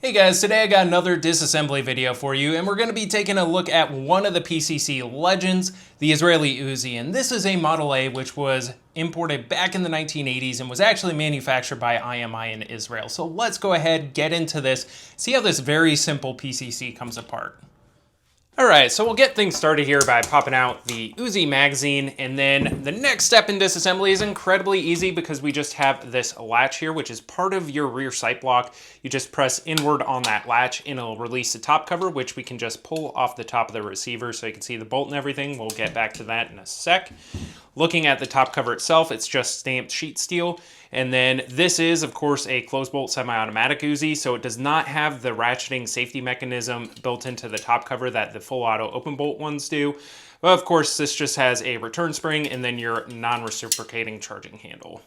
Hey guys, today I got another disassembly video for you, and we're going to be taking a look at one of the PCC legends, the Israeli Uzi. And this is a Model A which was imported back in the 1980s and was actually manufactured by IMI in Israel. So let's go ahead, get into this, see how this very simple PCC comes apart. Alright, so we'll get things started here by popping out the Uzi magazine, and then the next step in disassembly is incredibly easy because we just have this latch here, which is part of your rear sight block. You just press inward on that latch and it'll release the top cover, which we can just pull off the top of the receiver so you can see the bolt and everything. We'll get back to that in a sec. Looking at the top cover itself, it's just stamped sheet steel. And then this is, of course, a closed bolt semi-automatic Uzi, so it does not have the ratcheting safety mechanism built into the top cover that the full auto open bolt ones do. But of course, this just has a return spring and then your non-reciprocating charging handle.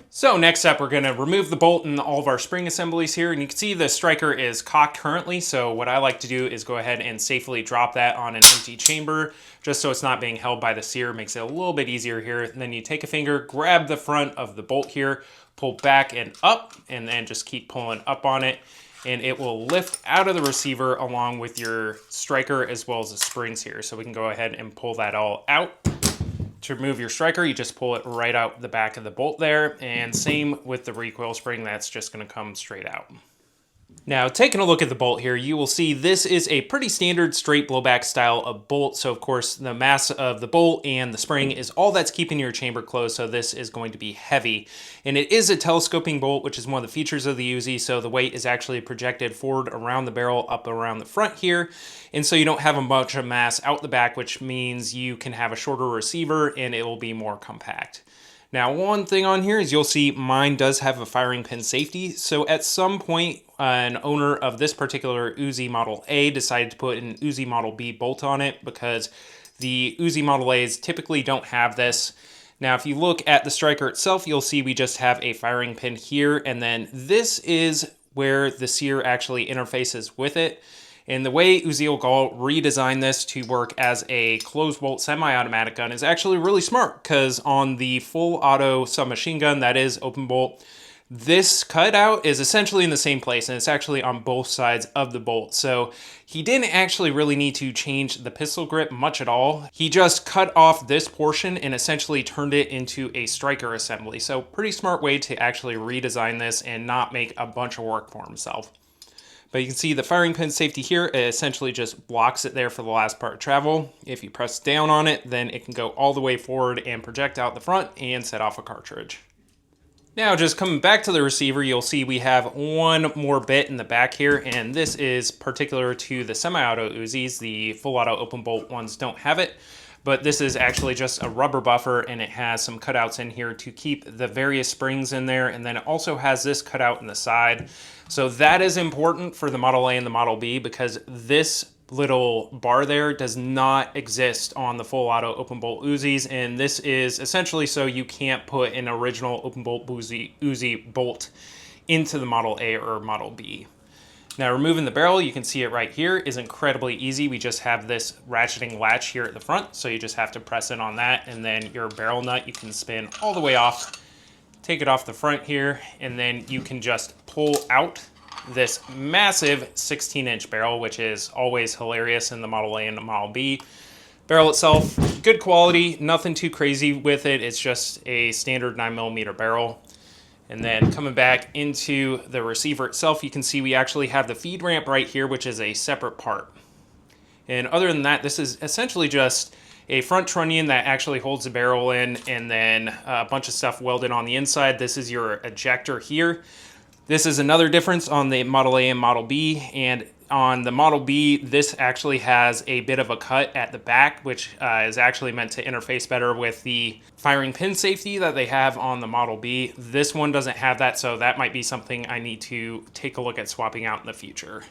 So next up, we're going to remove the bolt and all of our spring assemblies here, and you can see the striker is cocked currently, so what I like to do is go ahead and safely drop that on an empty chamber, just so it's not being held by the sear. Makes it a little bit easier here. And then you take a finger, grab the front of the bolt here, pull back and up, and then just keep pulling up on it, and it will lift out of the receiver along with your striker as well as the springs here. So we can go ahead and pull that all out. To remove your striker, you just pull it right out the back of the bolt there, and same with the recoil spring, that's just going to come straight out. Now, taking a look at the bolt here, you will see this is a pretty standard straight blowback style of bolt. So of course, the mass of the bolt and the spring is all that's keeping your chamber closed, so this is going to be heavy. And it is a telescoping bolt, which is one of the features of the Uzi, so the weight is actually projected forward around the barrel, up around the front here. And so you don't have a bunch of mass out the back, which means you can have a shorter receiver and it will be more compact. Now, one thing on here is you'll see mine does have a firing pin safety. So at some point, an owner of this particular Uzi Model A decided to put an Uzi Model B bolt on it because the Uzi Model A's typically don't have this. Now, if you look at the striker itself, you'll see we just have a firing pin here, and then this is where the sear actually interfaces with it. And the way Uzi redesigned this to work as a closed bolt semi-automatic gun is actually really smart, because on the full auto submachine gun that is open bolt, this cutout is essentially in the same place, and it's actually on both sides of the bolt. So he didn't actually really need to change the pistol grip much at all. He just cut off this portion and essentially turned it into a striker assembly. So pretty smart way to actually redesign this and not make a bunch of work for himself. But you can see the firing pin safety here, it essentially just blocks it there for the last part of travel. If you press down on it, then it can go all the way forward and project out the front and set off a cartridge. Now, just coming back to the receiver, you'll see we have one more bit in the back here, and this is particular to the semi-auto Uzis. The full auto open bolt ones don't have it, but this is actually just a rubber buffer, and it has some cutouts in here to keep the various springs in there, and then it also has this cutout in the side. So that is important for the Model A and the Model B, because this little bar there does not exist on the full auto open bolt Uzis, and this is essentially so you can't put an original open bolt Uzi bolt into the Model A or Model B. Now, removing the barrel, you can see it right here, is incredibly easy. We just have this ratcheting latch here at the front, so you just have to press in on that, and then your barrel nut you can spin all the way off, take it off the front here, and then you can just pull out this massive 16-inch barrel, which is always hilarious in the Model A and the Model B. Barrel itself, good quality, nothing too crazy with it. It's just a standard 9mm barrel. And then coming back into the receiver itself, you can see we actually have the feed ramp right here, which is a separate part. And other than that, this is essentially just a front trunnion that actually holds the barrel in, and then a bunch of stuff welded on the inside. This is your ejector here. This is another difference on the Model A and Model B, and on the Model B, this actually has a bit of a cut at the back, which is actually meant to interface better with the firing pin safety that they have on the Model B. This one doesn't have that, so that might be something I need to take a look at swapping out in the future.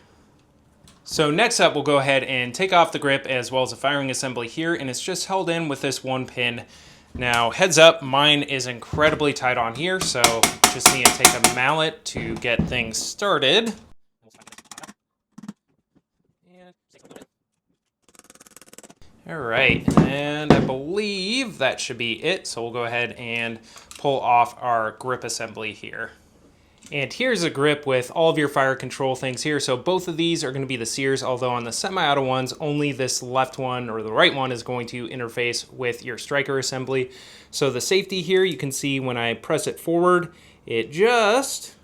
So next up, we'll go ahead and take off the grip as well as the firing assembly here, and it's just held in with this one pin. Now, heads up, mine is incredibly tight on here, so just need to take a mallet to get things started. All right, and I believe that should be it, so we'll go ahead and pull off our grip assembly here. And here's a grip with all of your fire control things here. So both of these are going to be the sears, although on the semi-auto ones, only this left one or the right one is going to interface with your striker assembly. So the safety here, you can see when I press it forward, it just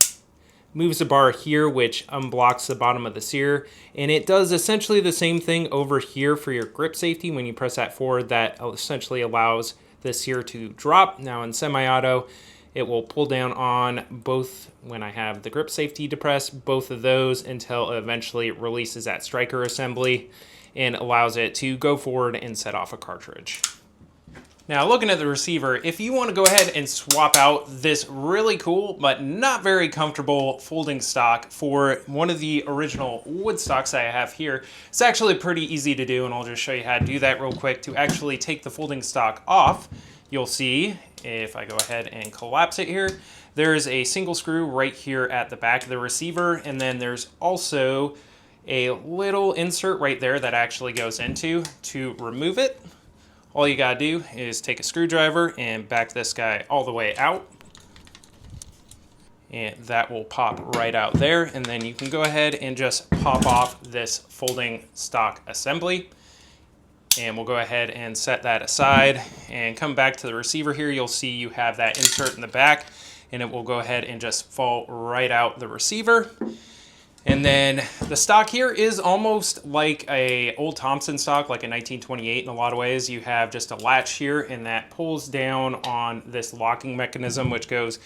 moves the bar here, which unblocks the bottom of the sear. And it does essentially the same thing over here for your grip safety. When you press that forward, that essentially allows the sear to drop. Now in semi-auto, it will pull down on both when I have the grip safety depressed, both of those until it eventually releases that striker assembly and allows it to go forward and set off a cartridge. Now looking at the receiver, if you want to go ahead and swap out this really cool but not very comfortable folding stock for one of the original wood stocks I have here, it's actually pretty easy to do, and I'll just show you how to do that real quick. To actually take the folding stock off, you'll see if I go ahead and collapse it here, there's a single screw right here at the back of the receiver, and then there's also a little insert right there that actually goes into. To remove it, all you gotta do is take a screwdriver and back this guy all the way out, and that will pop right out there, and then you can go ahead and just pop off this folding stock assembly. And we'll go ahead and set that aside and come back to the receiver here. You'll see you have that insert in the back, and it will go ahead and just fall right out the receiver. And then the stock here is almost like a old Thompson stock, like a 1928 in a lot of ways. You have just a latch here, and that pulls down on this locking mechanism, which goes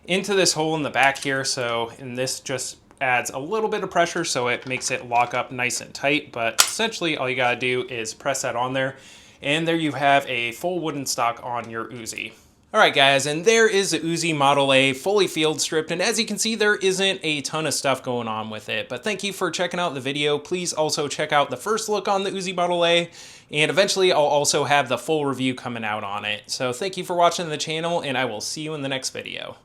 into this hole in the back here. So, and this just adds a little bit of pressure, so it makes it lock up nice and tight. But essentially all you gotta do is press that on there, and there you have a full wooden stock on your Uzi. All right guys, and there is the Uzi Model A fully field stripped, and as you can see, there isn't a ton of stuff going on with it. But thank you for checking out the video. Please also check out the first look on the Uzi Model A, and eventually I'll also have the full review coming out on it. So thank you for watching the channel, and I will see you in the next video.